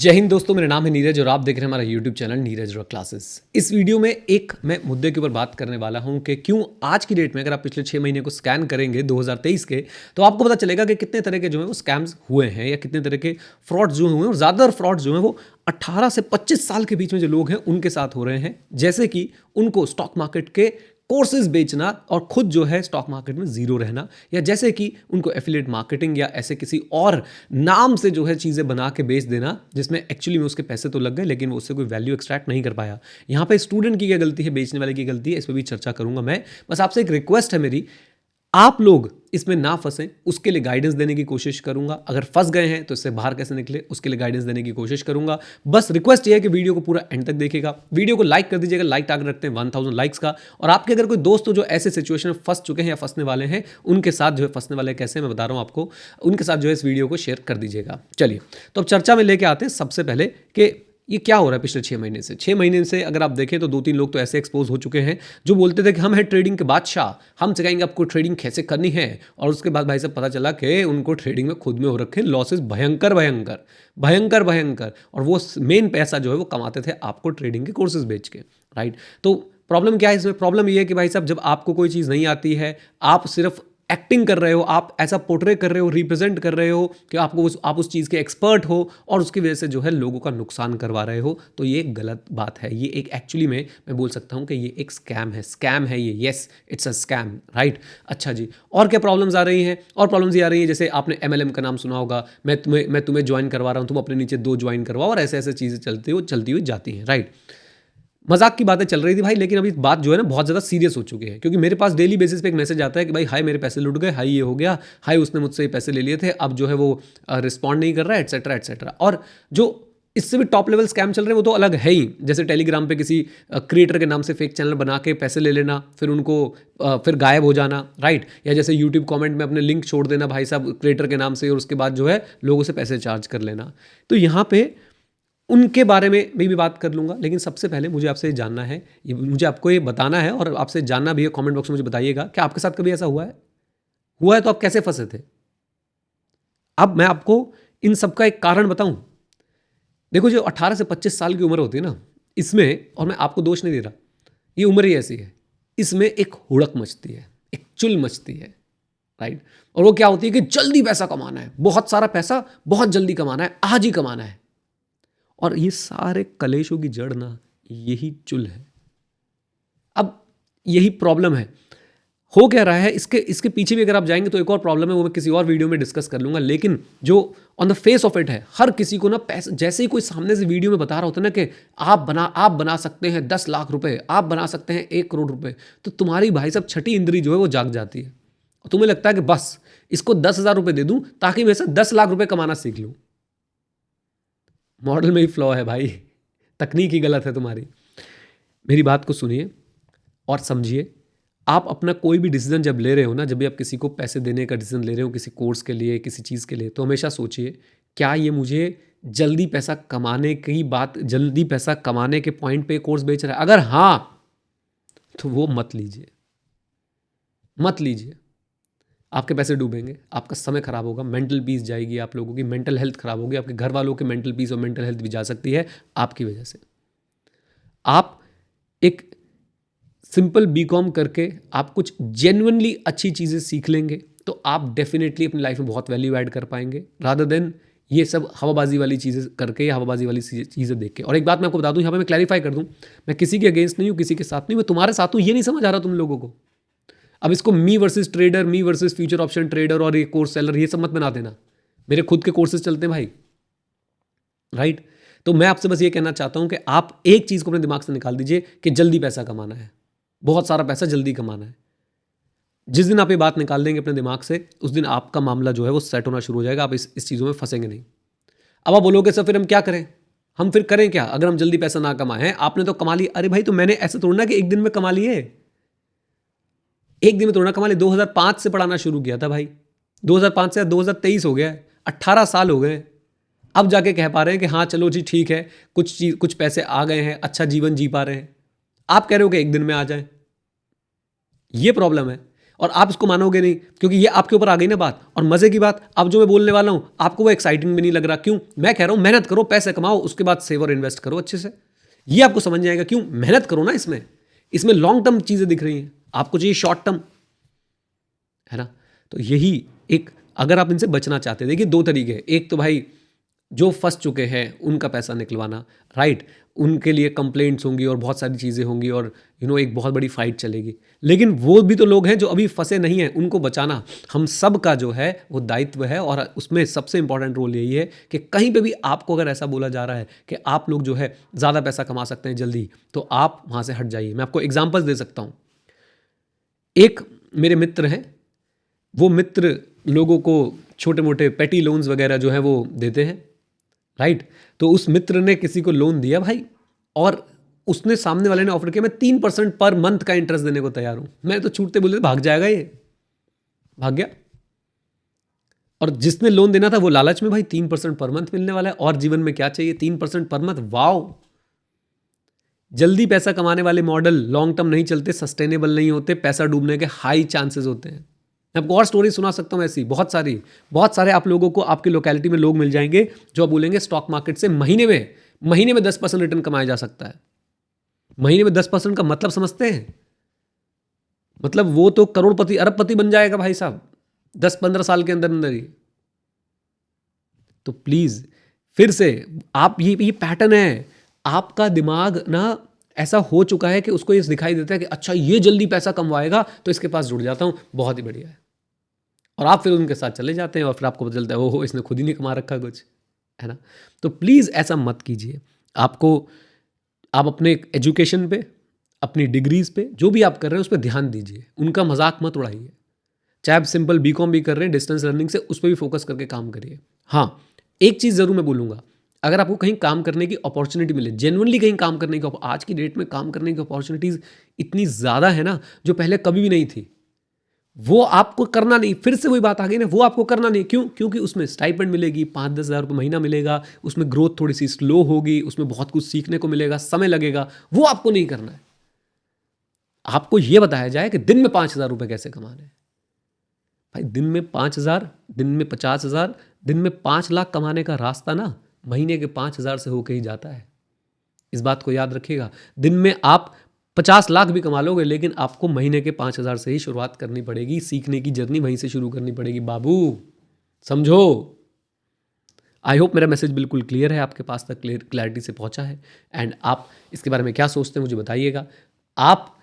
जय हिंद दोस्तों, मेरा नाम है नीरज और आप देख रहे हैं हमारा YouTube channel Neeraj rock classes. इस वीडियो में एक मैं मुद्दे के ऊपर बात करने वाला हूं कि क्यों आज की डेट में अगर आप पिछले 6 महीने को स्कैन करेंगे 2023 के, तो आपको पता चलेगा कि कितने तरह के जो है वो स्कैम्स हुए हैं या कितने तरह के फ्रॉड्स जो हुए हैं। और ज़्यादातर फ्रॉड्स जो हैं वो 18 से 25 साल के बीच में जो लोग हैं उनके साथ हो रहे हैं। जैसे कि उनको स्टॉक मार्केट के कोर्सेज बेचना और खुद जो है स्टॉक मार्केट में जीरो रहना, या जैसे कि उनको एफिलिएट मार्केटिंग या ऐसे किसी और नाम से जो है चीज़ें बना के बेच देना, जिसमें एक्चुअली में उसके पैसे तो लग गए लेकिन वो उससे कोई वैल्यू एक्सट्रैक्ट नहीं कर पाया। यहाँ पे स्टूडेंट की क्या गलती है, बेचने वाले की गलती है, इस पर भी चर्चा करूंगा मैं। बस आपसे एक रिक्वेस्ट है मेरी, आप लोग इसमें ना फंसें, उसके लिए गाइडेंस देने की कोशिश करूंगा। अगर फंस गए हैं तो इससे बाहर कैसे निकले, उसके लिए गाइडेंस देने की कोशिश करूंगा। बस रिक्वेस्ट ये है कि वीडियो को पूरा एंड तक देखिएगा। वीडियो को लाइक कर दीजिएगा, लाइक टारगेट रखते हैं 1000 लाइक्स का। और आपके अगर कोई दोस्त हो जो ऐसे सिचुएशन में फंस चुके हैं या फंसने वाले हैं, उनके साथ जो है फंसने वाले कैसे मैं बता रहा हूं आपको, उनके साथ जो है इस वीडियो को शेयर कर दीजिएगा। चलिए, तो अब चर्चा में लेके आते हैं सबसे पहले कि ये क्या हो रहा है पिछले 6 महीने से। 6 महीने से अगर आप देखें तो 2-3 लोग तो ऐसे एक्सपोज हो चुके हैं जो बोलते थे कि हम हैं ट्रेडिंग के बादशाह, हम सिखाएंगे आपको ट्रेडिंग कैसे करनी है। और उसके बाद भाई साहब पता चला कि उनको ट्रेडिंग में खुद में हो रखे लॉसेस भयंकर भयंकर भयंकर भयंकर, और वो मेन पैसा जो है वो कमाते थे आपको ट्रेडिंग के कोर्सेज बेच के। राइट, तो प्रॉब्लम क्या है इसमें? प्रॉब्लम ये है कि भाई साहब जब आपको कोई चीज़ नहीं आती है, आप सिर्फ एक्टिंग कर रहे हो, आप ऐसा पोर्ट्रे कर रहे हो, रिप्रेजेंट कर रहे हो कि आप उस चीज़ के एक्सपर्ट हो, और उसकी वजह से जो है लोगों का नुकसान करवा रहे हो, तो ये एक गलत बात है। ये एक एक्चुअली में मैं बोल सकता हूँ कि ये एक स्कैम है ये। Yes, it's a scam. Right, अच्छा जी, और क्या प्रॉब्लम्स आ रही हैं? और प्रॉब्लम्स ये आ रही है, जैसे आपने MLM का नाम सुना होगा, मैं तुम्हें ज्वाइन करवा रहा हूँ, तुम अपने नीचे 2 ज्वाइन करवाओ, और ऐसे ऐसे चीज़ें चलती हुई जाती हैं। राइट, मजाक की बातें चल रही थी भाई, लेकिन अभी बात जो है ना बहुत ज़्यादा सीरियस हो चुकी है, क्योंकि मेरे पास डेली बेसिस पे एक मैसेज आता है कि भाई हाय मेरे पैसे लुट गए, हाय ये हो गया, हाय उसने मुझसे ये पैसे ले लिए थे, अब जो है वो रिस्पॉन्ड नहीं कर रहा है, एटसेट्रा एटसेट्रा। और जो इससे भी टॉप लेवल स्कैम चल रहे हैं वो तो अलग है ही, जैसे टेलीग्राम पे किसी क्रिएटर के नाम से फेक चैनल बना के पैसे ले लेना, फिर उनको फिर गायब हो जाना। राइट, या जैसे यूट्यूब कमेंट में अपने लिंक छोड़ देना भाई साहब क्रिएटर के नाम से, और उसके बाद जो है लोगों से पैसे चार्ज कर लेना। तो यहाँ पे उनके बारे में मैं भी बात कर लूँगा, लेकिन सबसे पहले मुझे आपसे जानना है, मुझे आपको ये बताना है और आपसे जानना भी है। कमेंट बॉक्स में मुझे बताइएगा कि आपके साथ कभी ऐसा हुआ है? हुआ है तो आप कैसे फंसे थे? अब मैं आपको इन सब का एक कारण बताऊं। देखो, जो 18 से 25 साल की उम्र होती है ना, इसमें, और मैं आपको दोष नहीं दे रहा, ये उम्र ही ऐसी है, इसमें एक हुड़क मचती है, एक चुल मचती है। राइट, और वो क्या होती है कि जल्दी पैसा कमाना है, बहुत सारा पैसा बहुत जल्दी कमाना है, आज ही कमाना है। और ये सारे कलेशों की जड़ ना यही चुल है। अब यही प्रॉब्लम है। हो क्या रहा है, इसके पीछे भी अगर आप जाएंगे तो एक और प्रॉब्लम है, वो मैं किसी और वीडियो में डिस्कस कर लूंगा। लेकिन जो on the face of it है, हर किसी को ना पैसे, जैसे ही कोई सामने से वीडियो में बता रहा होता है ना कि आप बना सकते हैं 10 लाख रुपए, आप बना सकते हैं 1 करोड़ रुपए, तो तुम्हारी भाई साहब छठी इंद्री जो है वो जाग जाती है, और तुम्हें लगता है कि बस इसको 10,000 रुपये दे दूं ताकि मैं से 10 लाख रुपए कमाना सीख लूं। मॉडल में ही फ्लॉ है भाई, तकनीक ही गलत है तुम्हारी। मेरी बात को सुनिए और समझिए। आप अपना कोई भी डिसीजन जब ले रहे हो ना, जब भी आप किसी को पैसे देने का डिसीजन ले रहे हो, किसी कोर्स के लिए, किसी चीज़ के लिए, तो हमेशा सोचिए क्या ये मुझे जल्दी पैसा कमाने की बात, जल्दी पैसा कमाने के पॉइंट पे कोर्स बेच रहा है? अगर हाँ, तो वो मत लीजिए, मत लीजिए। आपके पैसे डूबेंगे, आपका समय खराब होगा, मेंटल पीस जाएगी, आप लोगों की मेंटल हेल्थ खराब होगी, आपके घर वालों के मेंटल पीस और मेंटल हेल्थ भी जा सकती है आपकी वजह से। आप एक सिंपल बीकॉम करके आप कुछ जेन्युइनली अच्छी चीज़ें सीख लेंगे तो आप डेफिनेटली अपनी लाइफ में बहुत वैल्यू ऐड कर पाएंगे, रादर देन ये सब हवाबाजी वाली चीज़ें करके या हवाबाजी वाली चीज़ें देख के। और एक बात मैं आपको बता दूं, यहाँ पे मैं क्लैरिफाई कर दूं, मैं किसी के अगेंस्ट नहीं हूँ, किसी के साथ नहीं, मैं तुम्हारे साथ हूँ। ये नहीं समझ आ रहा तुम लोगों को? अब इसको मी वर्सेस ट्रेडर, मी वर्सेस फ्यूचर ऑप्शन ट्रेडर और ये कोर्स सेलर, ये सब मत बना देना। मेरे खुद के कोर्सेज चलते हैं भाई। राइट, तो मैं आपसे बस ये कहना चाहता हूं कि आप एक चीज़ को अपने दिमाग से निकाल दीजिए कि जल्दी पैसा कमाना है, बहुत सारा पैसा जल्दी कमाना है। जिस दिन आप ये बात निकाल देंगे अपने दिमाग से, उस दिन आपका मामला जो है वो सेट होना शुरू हो जाएगा। आप इस चीज़ों में फंसेंगे नहीं। अब आप बोलोगे सर फिर हम क्या करें? हम फिर करें क्या अगर हम जल्दी पैसा ना कमाए हैं? आपने तो कमा लिया। अरे भाई, तो मैंने ऐसे थोड़ा ना कि एक दिन में कमा लिए, एक दिन में थोड़ा ना कमा लिए। 2005 से पढ़ाना शुरू किया था भाई, 2005 से 2023 हो गया, 18 साल हो गए। अब जाके कह पा रहे हैं कि हाँ चलो जी ठीक है, कुछ पैसे आ गए हैं, अच्छा जीवन जी पा रहे हैं। आप कह रहे हो कि एक दिन में आ जाए, ये प्रॉब्लम है। और आप इसको मानोगे नहीं, क्योंकि ये आपके ऊपर आ गई ना बात। और मजे की बात, अब जो मैं बोलने वाला हूं आपको वो एक्साइटिंग भी नहीं लग रहा। क्यों? मैं कह रहा हूं मेहनत करो, पैसे कमाओ, उसके बाद सेव और इन्वेस्ट करो अच्छे से। ये आपको समझ में आएगा। क्यों? मेहनत करो ना, इसमें लॉन्ग टर्म चीजें दिख रही हैं, आपको चाहिए शॉर्ट टर्म, है ना। तो यही एक, अगर आप इनसे बचना चाहते हैं, देखिए दो तरीके हैं। एक तो भाई जो फंस चुके हैं उनका पैसा निकलवाना, राइट, उनके लिए कंप्लेंट्स होंगी और बहुत सारी चीज़ें होंगी और एक बहुत बड़ी फाइट चलेगी। लेकिन वो भी तो लोग हैं जो अभी फंसे नहीं हैं, उनको बचाना हम सब का जो है वो दायित्व है। और उसमें सबसे इंपॉर्टेंट रोल यही है कि कहीं पे भी आपको अगर ऐसा बोला जा रहा है कि आप लोग जो है ज़्यादा पैसा कमा सकते हैं जल्दी, तो आप वहाँ से हट जाइए। मैं आपको एग्जाम्पल्स दे सकता हूँ। एक मेरे मित्र हैं, वो मित्र लोगों को छोटे मोटे पेटी लोन्स वगैरह जो है वो देते हैं, राइट। तो उस मित्र ने किसी को लोन दिया भाई, और उसने, सामने वाले ने ऑफर किया मैं 3% पर मंथ का इंटरेस्ट देने को तैयार हूं। मैं तो छूटते बोले भाग जाएगा, ये भाग गया। और जिसने लोन देना था वो लालच में, भाई 3% पर मंथ मिलने वाला है और जीवन में क्या चाहिए, 3% पर मंथ, वाओ। जल्दी पैसा कमाने वाले मॉडल लॉन्ग टर्म नहीं चलते, सस्टेनेबल नहीं होते, पैसा डूबने के हाई चांसेस होते हैं। मैं आपको और स्टोरी सुना सकता हूँ ऐसी बहुत सारे। आप लोगों को आपकी लोकेलिटी में लोग मिल जाएंगे जो बोलेंगे स्टॉक मार्केट से महीने में 10% रिटर्न कमाया जा सकता है। महीने में 10% का मतलब समझते हैं? मतलब वो तो करोड़पति अरबपति बन जाएगा भाई साहब 10-15 साल के अंदर अंदर ही। तो प्लीज फिर से, आप ये पैटर्न है, आपका दिमाग ना ऐसा हो चुका है कि उसको ये दिखाई देता है कि अच्छा ये जल्दी पैसा कमवाएगा तो इसके पास जुड़ जाता हूं, बहुत ही बढ़िया है। और आप फिर उनके साथ चले जाते हैं और फिर आपको पता चलता है ओहो इसने खुद ही नहीं कमा रखा कुछ, है ना। तो प्लीज़ ऐसा मत कीजिए। आप अपने एजुकेशन पे, अपनी डिग्रीज पे, जो भी आप कर रहे हैं उस पर ध्यान दीजिए, उनका मजाक मत उड़ाइए। चाहे आप सिंपल बीकॉम भी कर रहे हैं डिस्टेंस लर्निंग से, उस पर भी फोकस करके काम करिए। हाँ, एक चीज़ ज़रूर मैं बोलूँगा, अगर आपको कहीं काम करने की अपॉर्चुनिटी मिले, जेन्युइनली कहीं काम करने की, आज की डेट में काम करने की अपॉर्चुनिटीज़ इतनी ज़्यादा है ना, जो पहले कभी भी नहीं थी, वो आपको करना नहीं। फिर से वही बात आ गई ना, वो आपको करना नहीं। क्यों? क्योंकि उसमें स्टाइपेंड मिलेगी, 5-10 हज़ार रुपये महीना मिलेगा, उसमें ग्रोथ थोड़ी सी स्लो होगी, उसमें बहुत कुछ सीखने को मिलेगा, समय लगेगा, वो आपको नहीं करना है। आपको ये बताया जाए कि दिन में 5,000 रुपये कैसे कमाने हैं। भाई दिन में 5,000, दिन में 50,000, दिन में 5 लाख कमाने का रास्ता ना महीने के 5,000 से होकर ही जाता है। इस बात को याद रखिएगा। दिन में आप 50 लाख भी कमा लोगे, लेकिन आपको महीने के 5,000 से ही शुरुआत करनी पड़ेगी। सीखने की जर्नी वहीं से शुरू करनी पड़ेगी बाबू, समझो। आई होप मेरा मैसेज बिल्कुल क्लियर है, आपके पास तक क्लैरिटी से पहुंचा है। एंड आप इसके बारे में क्या सोचते हैं मुझे बताइएगा। आप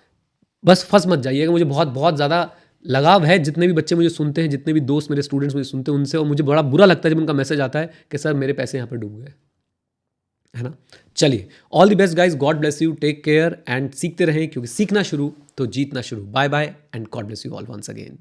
बस फंस मत जाइएगा। मुझे बहुत बहुत ज़्यादा लगाव है, जितने भी बच्चे मुझे सुनते हैं, जितने भी दोस्त मेरे स्टूडेंट्स मुझे सुनते हैं उनसे, और मुझे बड़ा बुरा लगता है जब उनका मैसेज आता है कि सर मेरे पैसे यहाँ पर डूब गए, है ना। चलिए, all the best guys, God bless you, take care and सीखते रहें, क्योंकि सीखना शुरू तो जीतना शुरू। Bye bye and God bless you all once again.